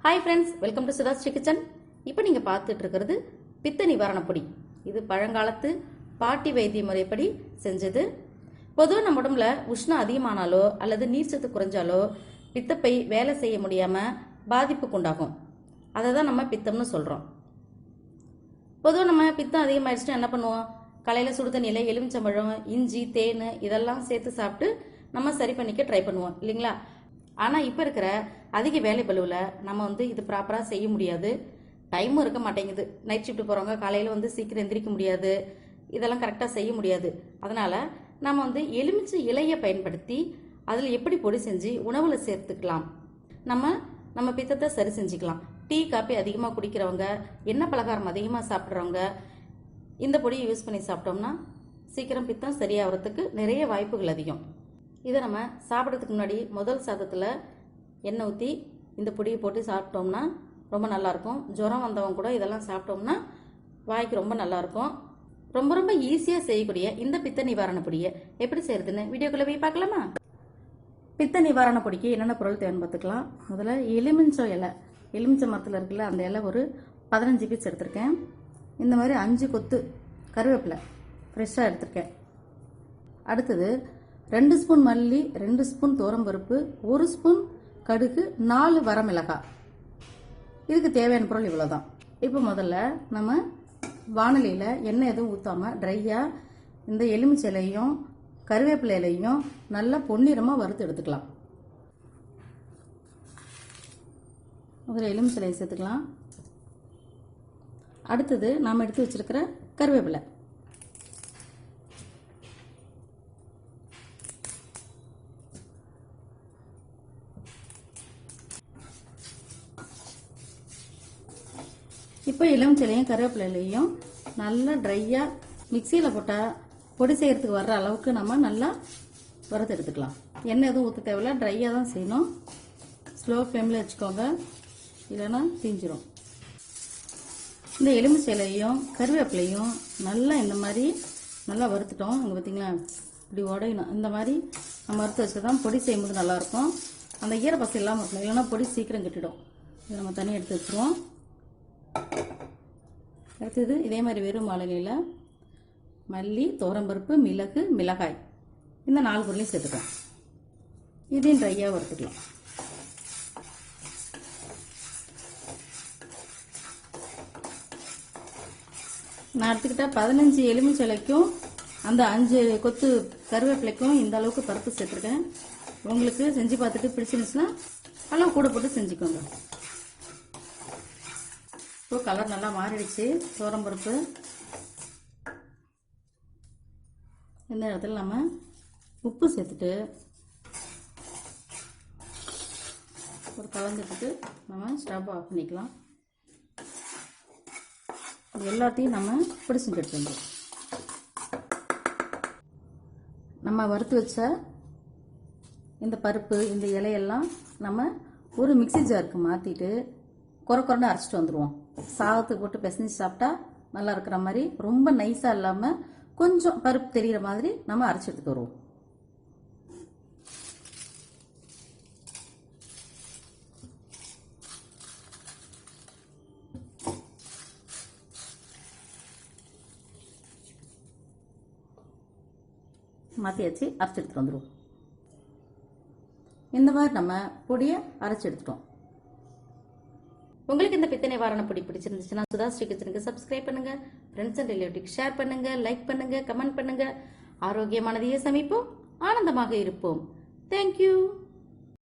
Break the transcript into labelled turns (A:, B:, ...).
A: Hi friends, welcome to SudhaSri Kitchen. இப்போ நீங்க பார்த்துட்டு இருக்கிறது பித்த நிவாரண பொடி. இது பழங்காலத்து பாட்டி வைத்திய முறைப்படி செஞ்சது. பொதுவாக நம்ம உடம்புல உஷ்ணம் அதிகமானாலோ அல்லது நீர்ச்சத்து குறைஞ்சாலோ பித்தப்பை வேலை செய்ய முடியாம பாதிப்புக்கு உண்டாகும். அதை தான் நம்ம பித்தம்னு சொல்றோம். பொதுவாக நம்ம பித்தம் அதிகமாயிடுச்சுன்னா என்ன பண்ணுவோம்? காலையில சுடு தண்ணியில எலுமிச்சம்பழம், இஞ்சி, தேன் இதெல்லாம் சேர்த்து சாப்பிட்டு நம்ம சரி பண்ணிக்க ட்ரை பண்ணுவோம் இல்லைங்களா? ஆனால் இப்போ இருக்கிற அதிக வேலை பளுவில் நம்ம இது ப்ராப்பராக செய்ய முடியாது. டைமும் இருக்க மாட்டேங்குது. நைட் ஷிஃப்ட் போகிறவங்க காலையில் சீக்கிரம் எந்திரிக்க முடியாது. இதெல்லாம் கரெக்டாக செய்ய முடியாது. அதனால் நம்ம எலுமிச்சை இலையை பயன்படுத்தி அதில் எப்படி பொடி செஞ்சு உணவில் சேர்த்துக்கலாம். நம்ம பித்தத்தை சரி செஞ்சுக்கலாம். டீ காப்பி அதிகமாக குடிக்கிறவங்க, எண்ணெய் பலகாரம் அதிகமாக சாப்பிட்றவங்க இந்த பொடியை யூஸ் பண்ணி சாப்பிட்டோம்னா சீக்கிரம் பித்தம் சரியாகிறதுக்கு நிறைய வாய்ப்புகள் அதிகம். இதை நம்ம சாப்பிட்றதுக்கு முன்னாடி முதல் சாதத்தில் எண்ணெய் ஊற்றி இந்த பொடியை போட்டு சாப்பிட்டோம்னா ரொம்ப நல்லாயிருக்கும். ஜுரம் வந்தவங்க கூட இதெல்லாம் சாப்பிட்டோம்னா வாய்க்கு ரொம்ப நல்லாயிருக்கும். ரொம்ப ரொம்ப ஈஸியாக செய்யக்கூடிய இந்த பித்த நிவாரண பொடியை எப்படி செய்யறதுன்னு வீடியோக்குள்ளே போய் பார்க்கலாமா? பித்த நிவாரண பொடிக்கு என்னென்ன பொருள் தேவைன்னு பார்த்துக்கலாம். முதல்ல எலுமிச்சை மரத்தில் இருக்குல்ல, அந்த இலை ஒரு 15 பீஸ் எடுத்திருக்கேன். இந்த மாதிரி 5 கொத்து கருவேப்பிலை ஃப்ரெஷ்ஷாக எடுத்திருக்கேன். அடுத்தது 2 ஸ்பூன் மல்லி, 2 ஸ்பூன் துவரம்பருப்பு, 1 ஸ்பூன் கடுகு, 4 வரமிளகாய். இதுக்கு தேவையான பொருள் இவ்வளோதான். இப்போ முதல்ல நம்ம வானலியில் எண்ணெய் எதுவும் ஊற்றாமல் ட்ரையாக இந்த எலுமிச்சை இலையும் கருவேப்பிலை இலையும் நல்லா பொன்னிறமாக வறுத்து எடுத்துக்கலாம். முதல்ல எலுமிச்சை இலையை சேர்த்துக்கலாம். அடுத்தது நாம் எடுத்து வச்சிருக்கிற கருவேப்பிலை, இப்போ எலுமிச்சைலையும் கருவேப்பிலையும் நல்லா ட்ரையாக மிக்சியில் போட்டால் பொடி செய்கிறதுக்கு வர்ற அளவுக்கு நம்ம நல்லா வறுத்து எடுத்துக்கலாம். எண்ணெய் எதுவும் ஊற்ற தேவையில்ல, ட்ரையாக தான் செய்யணும். ஸ்லோ ஃப்ளேமில் வச்சுக்கோங்க, இல்லைன்னா தீஞ்சிரும். இந்த எலுமிச்சை இலையும் கருவேப்பிலையும் நல்லா இந்த மாதிரி நல்லா வறுத்துட்டோம். இங்கே பார்த்தீங்களா, இப்படி உடையணும். இந்த மாதிரி நம்ம வறுத்து வச்சு தான் பொடி செய்யும்போது நல்லாயிருக்கும். அந்த ஈரப்பசை இல்லாமல் இருக்கணும், இல்லைன்னா பொடி சீக்கிரம் கெட்டிடும். இதை நம்ம தனியாக எடுத்து வச்சுருவோம். அடுத்தது இதே மாதிரி வெறும் வாழலையில் மல்லி, துவரம்பருப்பு, மிளகு, மிளகாய் இந்த 4 பொருளையும் சேர்த்துக்கலாம். இதையும் ட்ரையாக வறுத்துக்கலாம். நான் எடுத்துக்கிட்ட 15 எலுமிச்சை இலைக்கும் அந்த 5 கொத்து கருவேப்பிலைக்கும் இந்த அளவுக்கு பருப்பு சேர்த்துருக்கேன். உங்களுக்கு செஞ்சு பார்த்துட்டு பிடிச்சிருந்துச்சுன்னா அளவு கூட போட்டு செஞ்சுக்கோங்க. இப்போ கலர் நல்லா மாறிடுச்சு. துவரம்பருப்பு இந்த இடத்துல நம்ம உப்பு சேர்த்துட்டு ஒரு கலந்துட்டு நம்ம ஸ்டவ் ஆஃப் பண்ணிக்கலாம். எல்லாத்தையும் நம்ம பொடி செஞ்சு எடுத்துருந்தோம். நம்ம வறுத்து வச்ச இந்த பருப்பு, இந்த இலையெல்லாம் நம்ம ஒரு மிக்சி ஜாருக்கு மாற்றிட்டு குறைன்னு அரைச்சிட்டு வந்துடுவோம். சாதத்துக்கு போட்டு பிசைஞ்சு சாப்பிட்டா நல்லா இருக்கிற மாதிரி, ரொம்ப நைஸாக இல்லாமல் கொஞ்சம் பருப்பு தெரிகிற மாதிரி நம்ம அரைச்சி எடுத்துட்டு வருவோம். மாற்றியாச்சு, அரைச்சி எடுத்துட்டு வந்துடுவோம். இந்த மாதிரி நம்ம பொடியை அரைச்சி எடுத்துட்டோம். உங்களுக்கு இந்த பித்த நிவாரண பொடி பிடிச்சிருந்துச்சுன்னா சுதாஸ்ரீ கிச்சனுக்கு சப்ஸ்கிரைப் பண்ணுங்க, ஃப்ரெண்ட்ஸ் அண்ட் ரிலேட்டிவ்ஸ் ஷேர் பண்ணுங்க, லைக் பண்ணுங்க, கமெண்ட் பண்ணுங்க. ஆரோக்கியமானதையே சமைப்போம், ஆனந்தமாக இருப்போம். தேங்க்யூ.